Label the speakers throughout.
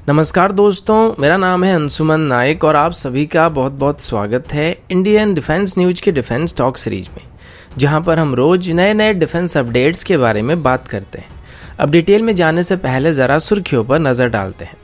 Speaker 1: नमस्कार दोस्तों, मेरा नाम है अंशुमन नायक और आप सभी का बहुत बहुत स्वागत है इंडियन डिफेंस न्यूज के डिफेंस टॉक सीरीज में, जहां पर हम रोज नए नए डिफेंस अपडेट्स के बारे में बात करते हैं। अब डिटेल में जाने से पहले जरा सुर्खियों पर नजर डालते हैं।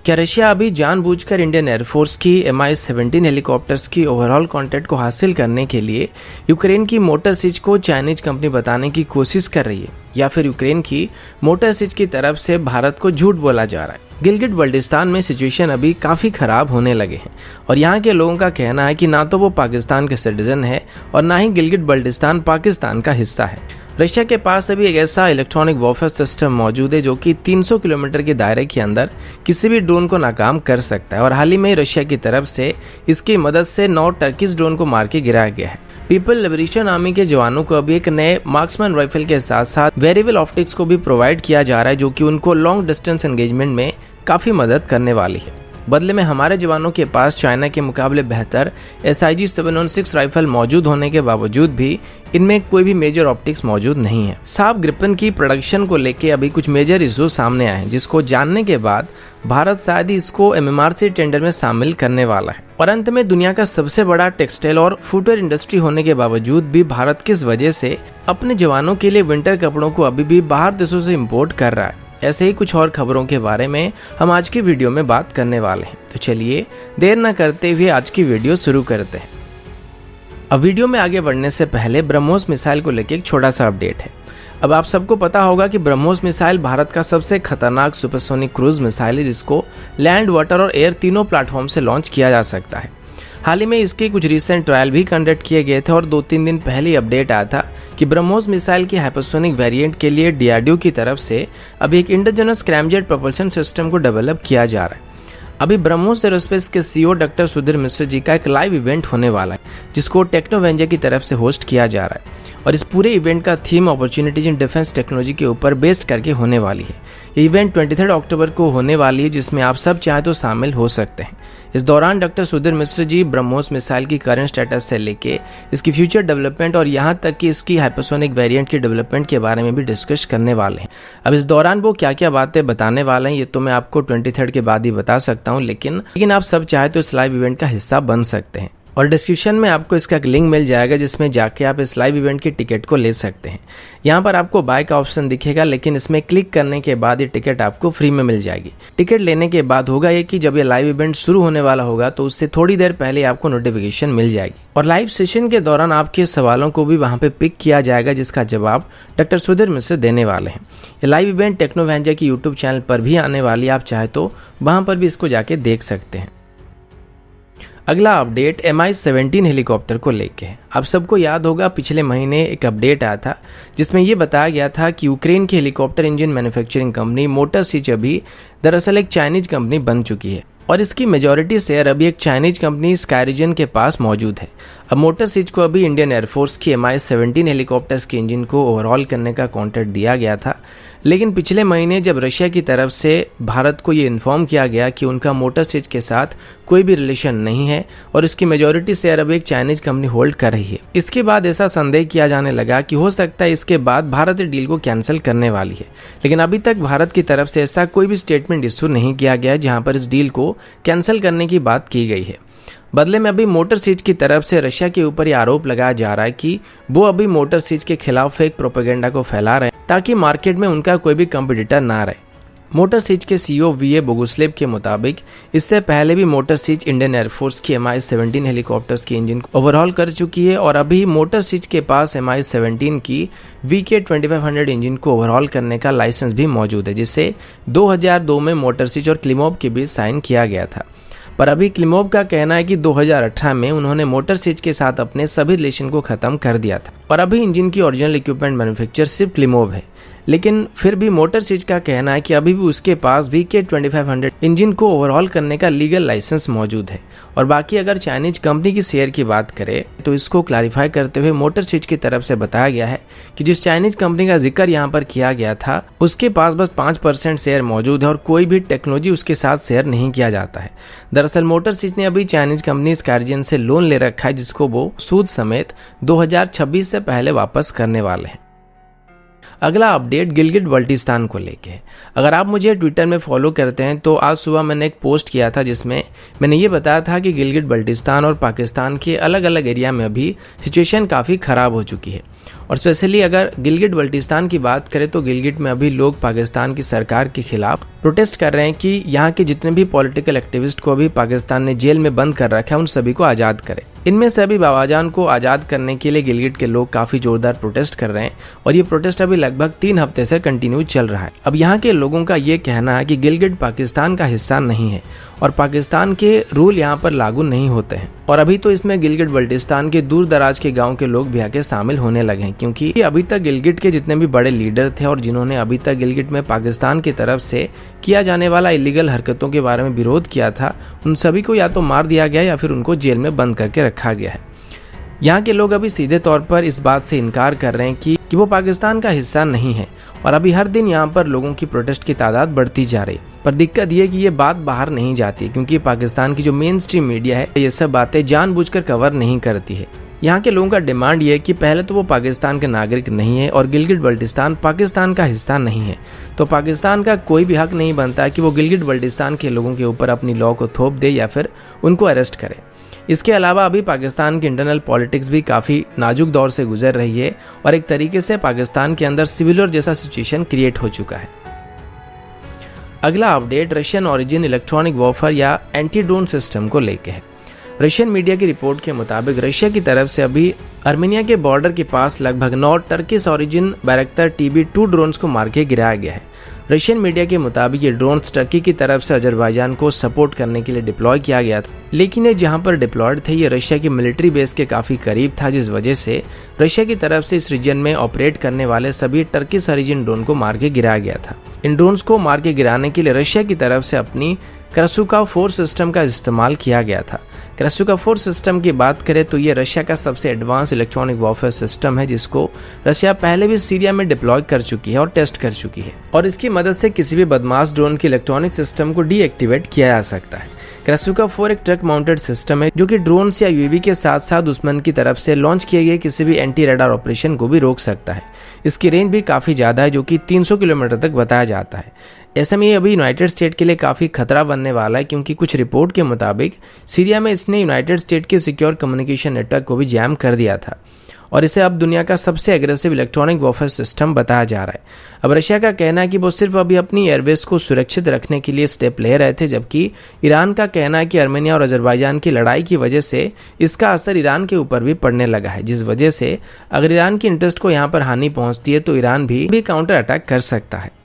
Speaker 1: क्या रशिया अभी जानबूझकर इंडियन एयरफोर्स की Mi-17 हेलीकॉप्टर्स की ओवरऑल कॉन्ट्रैक्ट को हासिल करने के लिए यूक्रेन की मोटर सिच को चाइनीज कंपनी बताने की कोशिश कर रही है, या फिर यूक्रेन की मोटर सिच की तरफ से भारत को झूठ बोला जा रहा है? गिलगिट बल्टिस्तान में सिचुएशन अभी काफ़ी ख़राब होने लगे हैं और यहाँ के लोगों का कहना है कि ना तो वो पाकिस्तान के सिटीजन है और ना ही गिलगिट बल्टिस्तान पाकिस्तान का हिस्सा है। रशिया के पास अभी एक ऐसा इलेक्ट्रॉनिक वॉरफेयर सिस्टम मौजूद है जो कि 300 किलोमीटर के दायरे के अंदर किसी भी ड्रोन को नाकाम कर सकता है और हाल ही में रशिया की तरफ से इसकी मदद से 9 टर्किश ड्रोन को मार के गिराया गया है। पीपल लिबरेशन आर्मी के जवानों को अभी एक नए मार्क्समैन राइफल के साथ साथ वेरिएबल ऑप्टिक्स को भी प्रोवाइड किया जा रहा है, जो कि उनको लॉन्ग डिस्टेंस एंगेजमेंट में काफ़ी मदद करने वाली है। बदले में हमारे जवानों के पास चाइना के मुकाबले बेहतर SIG 716 राइफल मौजूद होने के बावजूद भी इनमें कोई भी मेजर ऑप्टिक्स मौजूद नहीं है। साफ ग्रिपन की प्रोडक्शन को लेके अभी कुछ मेजर इशू सामने आए हैं, जिसको जानने के बाद भारत शायद ही इसको MMRC टेंडर में शामिल करने वाला है। और अंत में, दुनिया का सबसे बड़ा टेक्सटाइल और फुटवेयर इंडस्ट्री होने के बावजूद भी भारत किस वजह से अपने जवानों के लिए विंटर कपड़ों को अभी भी बाहर देशों से इम्पोर्ट कर रहा है? ऐसे ही कुछ और खबरों के बारे में हम आज की वीडियो में बात करने वाले हैं। तो चलिए देर न करते हुए आज की वीडियो शुरू करते हैं। अब वीडियो में आगे बढ़ने से पहले ब्रह्मोस मिसाइल को लेकर एक छोटा सा अपडेट है। अब आप सबको पता होगा कि ब्रह्मोस मिसाइल भारत का सबसे खतरनाक सुपरसोनिक क्रूज मिसाइल है, जिसको लैंड, वाटर और एयर तीनों प्लेटफॉर्म से लॉन्च किया जा सकता है। हाल ही में इसके कुछ रिसेंट ट्रायल भी कंडक्ट किए गए थे और 2-3 दिन पहले अपडेट आया था कि ब्रह्मोस मिसाइल की हाइपरसोनिक वेरिएंट के लिए DRDO की तरफ से अभी एक इंडिजिनस स्क्रैमजेट प्रोपल्शन सिस्टम को डेवलप किया जा रहा है। अभी ब्रह्मोस एरोस्पेस के CEO डॉक्टर सुधीर मिश्र जी का एक लाइव इवेंट होने वाला है, जिसको टेक्नोवेंजर की तरफ से होस्ट किया जा रहा है और इस पूरे इवेंट का theme opportunities in defence technology के ऊपर बेस्ड करके होने वाली है। ये इवेंट 23 अक्टूबर को होने वाली है, जिसमें आप सब चाहे तो शामिल हो सकते हैं। इस दौरान डॉक्टर सुधीर मिश्र जी ब्रह्मोस मिसाइल की करंट स्टेटस से लेके इसकी फ्यूचर डेवलपमेंट और यहाँ तक कि इसकी हाइपरसोनिक वेरिएंट की डेवलपमेंट के बारे में भी डिस्कस करने वाले हैं। अब इस दौरान वो क्या क्या बातें बताने वाले हैं ये तो मैं आपको 23 के बाद ही बता सकता हूँ, लेकिन आप सब चाहे तो इस लाइव इवेंट का हिस्सा बन सकते हैं और डिस्क्रिप्शन में आपको इसका एक लिंक मिल जाएगा, जिसमें जाके आप इस लाइव इवेंट की टिकट को ले सकते हैं। यहाँ पर आपको बाय का ऑप्शन दिखेगा, लेकिन इसमें क्लिक करने के बाद ये टिकट आपको फ्री में मिल जाएगी। टिकट लेने के बाद होगा ये कि जब ये लाइव इवेंट शुरू होने वाला होगा तो उससे थोड़ी देर पहले आपको नोटिफिकेशन मिल जाएगी और लाइव सेशन के दौरान आपके सवालों को भी वहाँ पे पिक किया जाएगा, जिसका जवाब डॉक्टर सुधीर मिश्र देने वाले हैं। ये लाइव इवेंट टेक्नोवेंजर की यूट्यूब चैनल पर भी आने वाली है, आप चाहे तो वहाँ पर भी इसको जाके देख सकते हैं। अगला अपडेट Mi-17 हेलीकॉप्टर को लेके है। आप सबको याद होगा पिछले महीने एक अपडेट आया था, जिसमें ये बताया गया था कि यूक्रेन की helicopter engine manufacturing company Motor Sich अभी दरअसल एक चाइनीज कंपनी बन चुकी है और इसकी मेजॉरिटी शेयर अभी एक चाइनीज कंपनी स्काईरीजन के पास मौजूद है। अब मोटर सिच को अभी इंडियन एयरफोर्स की Mi-17 हेलीकॉप्टर्स के इंजन को ओवरऑल करने का कॉन्ट्रैक्ट दिया गया था, लेकिन पिछले महीने जब रशिया की तरफ से भारत को ये इन्फॉर्म किया गया कि उनका मोटर सिच के साथ कोई भी रिलेशन नहीं है और इसकी मेजॉरिटी शेयर अब एक चाइनीज कंपनी होल्ड कर रही है, इसके बाद ऐसा संदेह किया जाने लगा कि हो सकता है इसके बाद भारत डील को कैंसिल करने वाली है। लेकिन अभी तक भारत की तरफ से ऐसा कोई भी स्टेटमेंट इशू नहीं किया गया जहां पर इस डील को कैंसिल करने की बात की गई है। बदले में अभी मोटर सिच की तरफ से रशिया के ऊपर ये आरोप लगाया जा रहा है कि वो अभी मोटर सिच के खिलाफ फेक प्रोपेगेंडा को फैला रहे हैं ताकि मार्केट में उनका कोई भी कंपटीटर ना रहे। मोटर सिच के CEO VA बोगुस्लेव के मुताबिक इससे पहले भी मोटर सिच इंडियन एयरफोर्स की Mi-17 हेलीकॉप्टर्स की इंजन को ओवरऑल कर चुकी है और अभी मोटर सिच के पास Mi-17 की VK2500 इंजन को ओवरऑल करने का लाइसेंस भी मौजूद है, जिसे 2002 में मोटर सिच और क्लिमोव के बीच साइन किया गया था। पर अभी क्लिमोव का कहना है कि 2018 में उन्होंने मोटर सिच के साथ अपने सभी रिलेशन को खत्म कर दिया था और अभी इंजन की ओरिजिनल इक्विपमेंट मैन्युफैक्चर सिर्फ क्लिमोव है। लेकिन फिर भी मोटर सिच का कहना है कि अभी भी उसके पास VK2500 इंजन को ओवरऑल करने का लीगल लाइसेंस मौजूद है। और बाकी अगर चाइनीज कंपनी की शेयर की बात करें तो इसको क्लैरिफाई करते हुए मोटर सिच की तरफ से बताया गया है कि जिस चाइनीज कंपनी का जिक्र यहाँ पर किया गया था उसके पास बस 5% शेयर मौजूद है और कोई भी टेक्नोलॉजी उसके साथ शेयर नहीं किया जाता है। दरअसल मोटर सिच ने अभी चाइनीज कंपनी स्काईरीजन से लोन ले रखा है, जिसको वो सूद समेत 2026 से पहले वापस करने वाले हैं। अगला अपडेट गिलगिट बल्टिस्तान को लेके है। अगर आप मुझे ट्विटर में फॉलो करते हैं तो आज सुबह मैंने एक पोस्ट किया था जिसमें मैंने ये बताया था कि गिलगिट बल्टिस्तान और पाकिस्तान के अलग अलग एरिया में अभी सिचुएशन काफ़ी ख़राब हो चुकी है। और स्पेशली अगर गिलगिट बल्टिस्तान की बात करें तो गिलगिट में अभी लोग पाकिस्तान की सरकार के खिलाफ प्रोटेस्ट कर रहे हैं कि यहाँ के जितने भी पॉलिटिकल एक्टिविस्ट को अभी पाकिस्तान ने जेल में बंद कर रखा है उन सभी को आज़ाद करे। इनमें से अभी बाबाजान को आज़ाद करने के लिए गिलगिट के लोग काफ़ी जोरदार प्रोटेस्ट कर रहे हैं और ये प्रोटेस्ट अभी लगभग 3 हफ्ते से कंटिन्यू चल रहा है। अब यहाँ के लोगों का ये कहना है कि गिलगिट पाकिस्तान का हिस्सा नहीं है और पाकिस्तान के रूल यहाँ पर लागू नहीं होते हैं। और अभी तो इसमें गिलगिट बल्टिस्तान के दूर दराज के गांव के लोग भी आके शामिल होने लगे हैं, क्योंकि अभी तक गिलगिट के जितने भी बड़े लीडर थे और जिन्होंने अभी तक गिलगिट में पाकिस्तान की तरफ से किया जाने वाला इलीगल हरकतों के बारे में विरोध किया था, उन सभी को या तो मार दिया गया या फिर उनको जेल में बंद करके रखा गया है। यहाँ के लोग अभी सीधे तौर पर इस बात से इनकार कर रहे हैं कि वो पाकिस्तान का हिस्सा नहीं है और अभी हर दिन यहाँ पर लोगों की प्रोटेस्ट की तादाद बढ़ती जा रही। पर दिक्कत ये कि ये बात बाहर नहीं जाती क्योंकि पाकिस्तान की जो मेन स्ट्रीम मीडिया है ये सब बातें जानबूझकर कवर नहीं करती है। यहाँ के लोगों का डिमांड ये है कि पहले तो वो पाकिस्तान के नागरिक नहीं है और गिलगिट बल्टिस्तान पाकिस्तान का हिस्सा नहीं है, तो पाकिस्तान का कोई भी हक नहीं बनता कि वो गिलगिट बल्टिस्तान के लोगों के ऊपर अपनी लॉ को थोप दे या फिर उनको अरेस्ट करे। इसके अलावा अभी पाकिस्तान की इंटरनल पॉलिटिक्स भी काफ़ी नाजुक दौर से गुजर रही है और एक तरीके से पाकिस्तान के अंदर सिविल वॉर जैसा सिचुएशन क्रिएट हो चुका है। अगला update Russian origin electronic warfare या एंटी ड्रोन सिस्टम को लेके है। रशियन मीडिया की रिपोर्ट के मुताबिक रशिया की तरफ से अभी आर्मेनिया के बॉर्डर के पास लगभग 9 टर्किश ओरिजिन बैरक्टर TB2 ड्रोन्स को मार के गिराया गया है। रशियन मीडिया के मुताबिक ये ड्रोन्स टर्की की तरफ से अजरबैजान को सपोर्ट करने के लिए डिप्लॉय किया गया था, लेकिन ये जहां पर डिप्लॉयड थे ये रशिया की मिलिट्री बेस के काफ़ी करीब था, जिस वजह से रशिया की तरफ से इस रीजन में ऑपरेट करने वाले सभी टर्किश ओरिजिन ड्रोन को मार के गिराया गया था। इन ड्रोन्स को मार के गिराने के लिए रशिया की तरफ से अपनी क्रसुका 4 सिस्टम का इस्तेमाल किया गया था। क्रसुका 4 सिस्टम की बात करें तो ये रशिया का सबसे एडवांस इलेक्ट्रॉनिक वॉरफेयर सिस्टम है जिसको रशिया पहले भी सीरिया में डिप्लॉय कर चुकी है और टेस्ट कर चुकी है और इसकी मदद से किसी भी बदमाश ड्रोन के इलेक्ट्रॉनिक सिस्टम को डीएक्टिवेट किया जा सकता है। क्रसुका 4 एक ट्रक माउंटेड सिस्टम है जो कि ड्रोन्स या यूएवी के साथ साथ दुश्मन की तरफ से लॉन्च किए गए किसी भी एंटी रडार ऑपरेशन को भी रोक सकता है। इसकी रेंज भी काफ़ी ज़्यादा है जो कि 300 किलोमीटर तक बताया जाता है। ऐसे में ये अभी यूनाइटेड स्टेट के लिए काफ़ी खतरा बनने वाला है क्योंकि कुछ रिपोर्ट के मुताबिक सीरिया में इसने यूनाइटेड स्टेट के सिक्योर कम्युनिकेशन नेटवर्क को भी जैम कर दिया था और इसे अब दुनिया का सबसे एग्रेसिव इलेक्ट्रॉनिक वॉरफेयर सिस्टम बताया जा रहा है। अब रशिया का कहना है कि वो सिर्फ अभी अपनी एयरबेस को सुरक्षित रखने के लिए स्टेप ले रहे थे, जबकि ईरान का कहना है कि आर्मेनिया और अजरबैजान की लड़ाई की वजह से इसका असर ईरान के ऊपर भी पड़ने लगा है, जिस वजह से अगर ईरान की इंटरेस्ट को यहाँ पर हानि पहुँचती है तो ईरान भी काउंटर अटैक कर सकता है।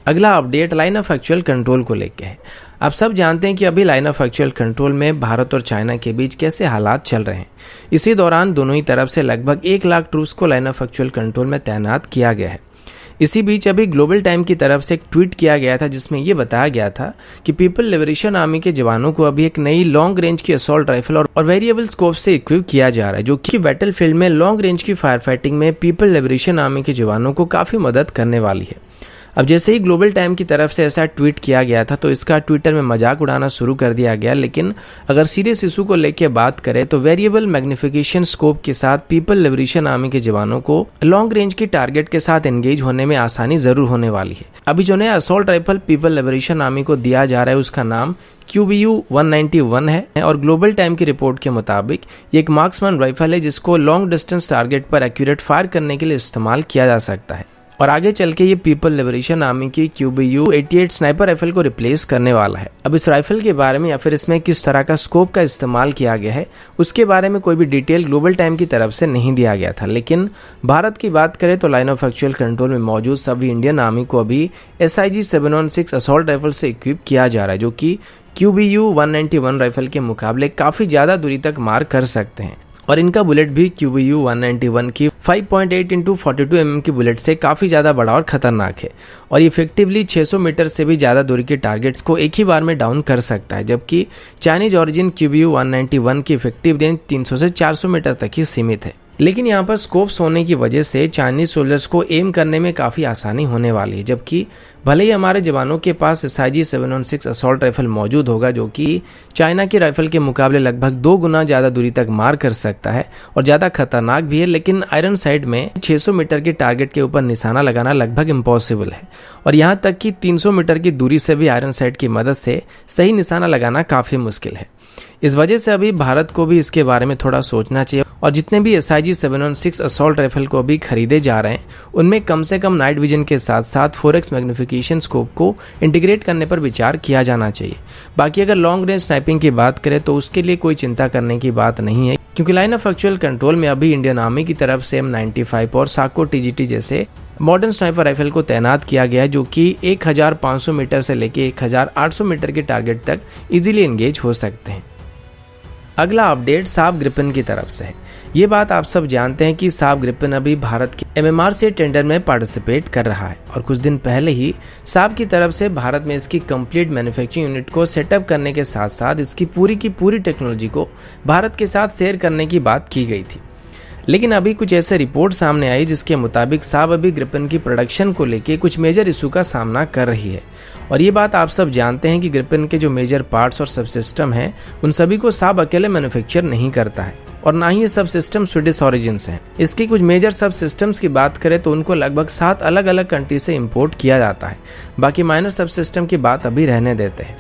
Speaker 1: अगला update line of actual control को लेके है। आप सब जानते हैं कि अभी लाइन ऑफ एक्चुअल कंट्रोल में भारत और चाइना के बीच कैसे हालात चल रहे हैं। इसी दौरान दोनों ही तरफ से लगभग 1 लाख ट्रूप्स को लाइन ऑफ एक्चुअल कंट्रोल में तैनात किया गया है। इसी बीच अभी ग्लोबल टाइम की तरफ से एक ट्वीट किया गया था जिसमें यह बताया गया था कि पीपल लिबरेशन आर्मी के जवानों को अभी एक नई लॉन्ग रेंज की असॉल्ट राइफल और वेरिएबल स्कोप से इक्विप किया जा रहा है, जो कि बैटल फील्ड में लॉन्ग रेंज की फायर फाइटिंग में पीपल लिबरेशन आर्मी के जवानों को काफ़ी मदद करने वाली है। अब जैसे ही ग्लोबल टाइम की तरफ से ऐसा ट्वीट किया गया था तो इसका ट्विटर में मजाक उड़ाना शुरू कर दिया गया, लेकिन अगर सीरियस इशू को लेकर बात करें तो वेरिएबल मैग्निफिकेशन स्कोप के साथ पीपल लिबरेशन आर्मी के जवानों को लॉन्ग रेंज की टारगेट के साथ एंगेज होने में आसानी जरूर होने वाली है। अभी जो नया assault rifle people liberation army को दिया जा रहा है उसका नाम QBU-191 है और ग्लोबल टाइम की रिपोर्ट के मुताबिक ये एक मार्क्समैन राइफल है जिसको लॉन्ग डिस्टेंस टारगेट पर एक्यूरेट फायर करने के लिए इस्तेमाल किया जा सकता है और आगे चल के ये पीपल लिबरेशन आर्मी की QBU-88 स्नाइपर राइफल को रिप्लेस करने वाला है। अब इस राइफल के बारे में या फिर इसमें किस तरह का स्कोप का इस्तेमाल किया गया है उसके बारे में कोई भी डिटेल ग्लोबल टाइम की तरफ से नहीं दिया गया था, लेकिन भारत की बात करें तो लाइन ऑफ एक्चुअल कंट्रोल में मौजूद सभी इंडियन आर्मी को अभी SIG 716 असॉल्ट राइफल से इक्विप किया जा रहा है, जो कि QBU-191 राइफल के मुकाबले काफ़ी ज़्यादा दूरी तक मार कर सकते हैं और इनका बुलेट भी QBU-191 की 5.8 × 42 mm की बुलेट से काफ़ी ज़्यादा बड़ा और ख़तरनाक है और इफेक्टिवली 600 मीटर से भी ज़्यादा दूरी के टारगेट्स को एक ही बार में डाउन कर सकता है, जबकि चाइनीज ओरिजिन QBU-191 की इफेक्टिव रेंज 300 से 400 मीटर तक ही सीमित है। लेकिन यहाँ पर स्कोप्स होने की वजह से चाइनीज सोल्जर्स को एम करने में काफ़ी आसानी होने वाली है, जबकि भले ही हमारे जवानों के पास SIG 716 असॉल्ट राइफल मौजूद होगा जो कि चाइना की राइफल के मुकाबले लगभग 2 गुना ज़्यादा दूरी तक मार कर सकता है और ज़्यादा खतरनाक भी है, लेकिन आयरन साइड में 600 मीटर के टारगेट के ऊपर निशाना लगाना लगभग इम्पॉसिबल है और यहाँ तक कि 300 मीटर की दूरी से भी आयरन साइड की मदद से सही निशाना लगाना काफ़ी मुश्किल है। इस वजह से अभी भारत को भी इसके बारे में थोड़ा सोचना चाहिए और जितने भी SIG 716 असॉल्ट राइफल को अभी खरीदे जा रहे हैं उनमें कम से कम नाइट विजन के साथ साथ 4x मैग्निफिकेशन स्कोप को इंटीग्रेट करने पर विचार किया जाना चाहिए। बाकी अगर लॉन्ग रेंज स्नाइपिंग की बात करें तो उसके लिए कोई चिंता करने की बात नहीं है, क्योंकि लाइन ऑफ एक्चुअल कंट्रोल में अभी इंडियन आर्मी की तरफ से M95 और साको TGT जैसे मॉडर्न स्नाइपर राइफल को तैनात किया गया है जो कि 1500 मीटर से लेकर 1800 मीटर के टारगेट तक इजीली एंगेज हो सकते हैं। अगला अपडेट साब ग्रिपेन की तरफ से है। ये बात आप सब जानते हैं कि साब ग्रिपेन अभी भारत के MMRC टेंडर में पार्टिसिपेट कर रहा है और कुछ दिन पहले ही साब की तरफ से भारत में इसकी कंप्लीट मैन्युफैक्चरिंग यूनिट को सेटअप करने के साथ साथ इसकी पूरी की पूरी टेक्नोलॉजी को भारत के साथ शेयर करने की बात की गई थी। लेकिन अभी कुछ ऐसे रिपोर्ट सामने आई जिसके मुताबिक साब अभी ग्रिपेन की प्रोडक्शन को लेकर कुछ मेजर इशू का सामना कर रही है और ये बात आप सब जानते हैं कि ग्रिपेन के जो मेजर पार्ट्स और सब सिस्टम हैं उन सभी को साब अकेले मैन्युफैक्चर नहीं करता है और ना ही ये सब सिस्टम स्वीडिश ऑरिजिन्स हैं। इसकी कुछ मेजर सब सिस्टम्स की बात करें तो उनको लगभग 7 अलग अलग कंट्री से इंपोर्ट किया जाता है। बाकी माइनर सब सिस्टम की बात अभी रहने देते हैं।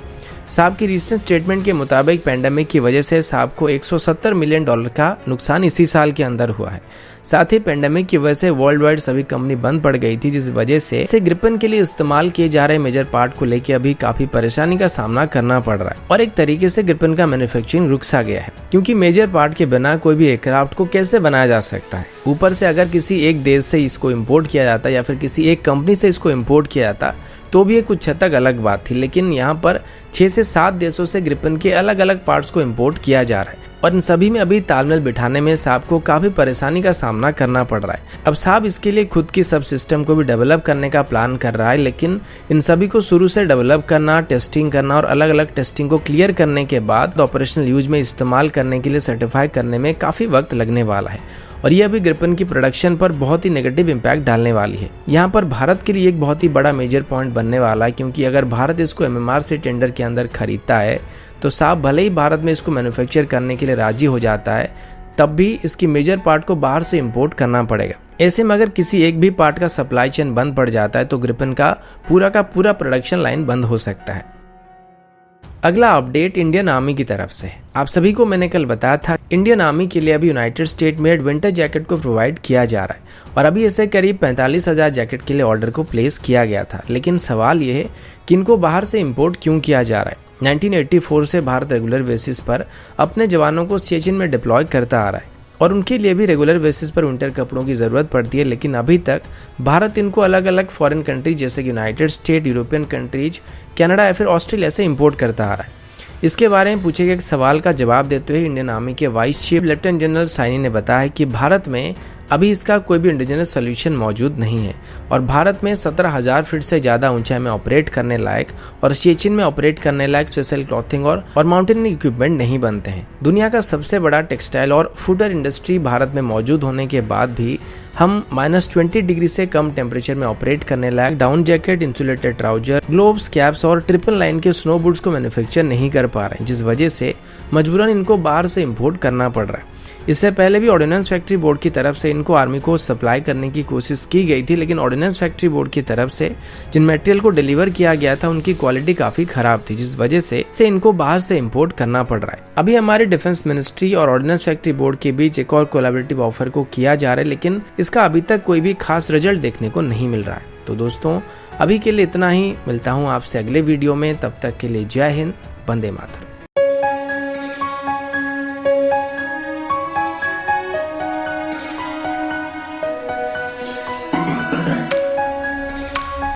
Speaker 1: साब की रिसेंट स्टेटमेंट के मुताबिक पेंडेमिक की वजह से साब को $170 मिलियन का नुकसान इसी साल के अंदर हुआ है। साथ ही पेंडेमिक की वजह से वर्ल्ड वाइड सभी कंपनी बंद पड़ गई थी, जिस वजह से ग्रिपेन के लिए इस्तेमाल किए जा रहे मेजर पार्ट को लेकर अभी काफी परेशानी का सामना करना पड़ रहा है और एक तरीके से ग्रिपेन का मैन्युफैक्चरिंग रुक सा गया है, क्योंकि मेजर पार्ट के बिना कोई भी एयरक्राफ्ट को कैसे बनाया जा सकता है। ऊपर से अगर किसी एक देश से इसको इम्पोर्ट किया जाता या फिर किसी एक कंपनी से इसको इम्पोर्ट किया जाता तो भी ये कुछ हद तक अलग बात थी, लेकिन यहाँ पर 6 से 7 देशों से ग्रिपेन के अलग अलग पार्ट्स को इम्पोर्ट किया जा रहा है और इन सभी में अभी तालमेल बिठाने में साब को काफी परेशानी का सामना करना पड़ रहा है। अब साब इसके लिए खुद की सब सिस्टम को भी डेवलप करने का प्लान कर रहा है, लेकिन इन सभी को शुरू से डेवलप करना, टेस्टिंग करना और अलग अलग टेस्टिंग को क्लियर करने के बाद ऑपरेशनल यूज में इस्तेमाल करने के लिए सर्टिफाई करने में काफी वक्त लगने वाला है और ये अभी ग्रिपेन की प्रोडक्शन पर बहुत ही नेगेटिव इम्पैक्ट डालने वाली है। यहाँ पर भारत के लिए एक बहुत ही बड़ा मेजर पॉइंट बनने वाला है, क्योंकि अगर भारत इसको MMRC टेंडर के अंदर खरीदता है तो साब भले ही भारत में इसको मैन्युफैक्चर करने के लिए राजी हो जाता है, तब भी इसकी मेजर पार्ट को बाहर से इंपोर्ट करना पड़ेगा। ऐसे में अगर किसी एक भी पार्ट का सप्लाई चेन बंद पड़ जाता है तो ग्रिपेन का पूरा प्रोडक्शन लाइन बंद हो सकता है। अगला अपडेट इंडियन आर्मी की तरफ से है। आप सभी को मैंने कल बताया था इंडियन आर्मी के लिए अभी United state made winter jacket को प्रोवाइड किया जा रहा है और अभी ऐसे करीब 45,000 जैकेट के लिए ऑर्डर को प्लेस किया गया था। लेकिन सवाल यह है कि इनको बाहर से इंपोर्ट क्यों किया जा रहा है। 1984 से भारत रेगुलर बेसिस पर अपने जवानों को सियाचिन में डिप्लॉय करता आ रहा है और उनके लिए भी रेगुलर बेसिस पर विंटर कपड़ों की ज़रूरत पड़ती है, लेकिन अभी तक भारत इनको अलग अलग फॉरेन कंट्री जैसे कि United state, European countries, Canada या फिर ऑस्ट्रेलिया से इंपोर्ट करता आ रहा है। इसके बारे में पूछे गए एक सवाल का जवाब देते हुए इंडियन आर्मी के vice chief lieutenant general Saini ने बताया कि भारत में अभी इसका कोई भी इंडिजिनस सोल्यूशन मौजूद नहीं है और भारत में 17,000 फीट से ज़्यादा ऊंचाई में ऑपरेट करने लायक और सियाचिन में ऑपरेट करने लायक स्पेशल क्लॉथिंग और माउंटेनिंग इक्विपमेंट नहीं बनते हैं। दुनिया का सबसे बड़ा टेक्सटाइल और फुटवेयर इंडस्ट्री भारत में मौजूद होने के बाद भी हम -20 डिग्री से कम टेम्परेचर में ऑपरेट करने लायक down jacket, insulated trousers, gloves, caps और ट्रिपल लाइन के स्नो बूट्स को मैन्युफैक्चर नहीं कर पा रहे हैं, जिस वजह से मजबूरन इनको बाहर से इंपोर्ट करना पड़ रहा है। इससे पहले भी ऑर्डिनेंस फैक्ट्री बोर्ड की तरफ से इनको आर्मी को सप्लाई करने की कोशिश की गई थी, लेकिन ऑर्डिनेंस फैक्ट्री बोर्ड की तरफ से जिन मटेरियल को डिलीवर किया गया था उनकी क्वालिटी काफी खराब थी, जिस वजह से इनको बाहर से इंपोर्ट करना पड़ रहा है। अभी हमारी डिफेंस मिनिस्ट्री और ऑर्डिनेंस फैक्ट्री बोर्ड के बीच एक और कोलैबोरेटिव ऑफर को किया जा रहा है, लेकिन इसका अभी तक कोई भी खास रिजल्ट देखने को नहीं मिल रहा है। तो दोस्तों, अभी के लिए इतना ही। मिलता हूँ आपसे अगले वीडियो में, तब तक के लिए जय हिंद, वंदे मातरम।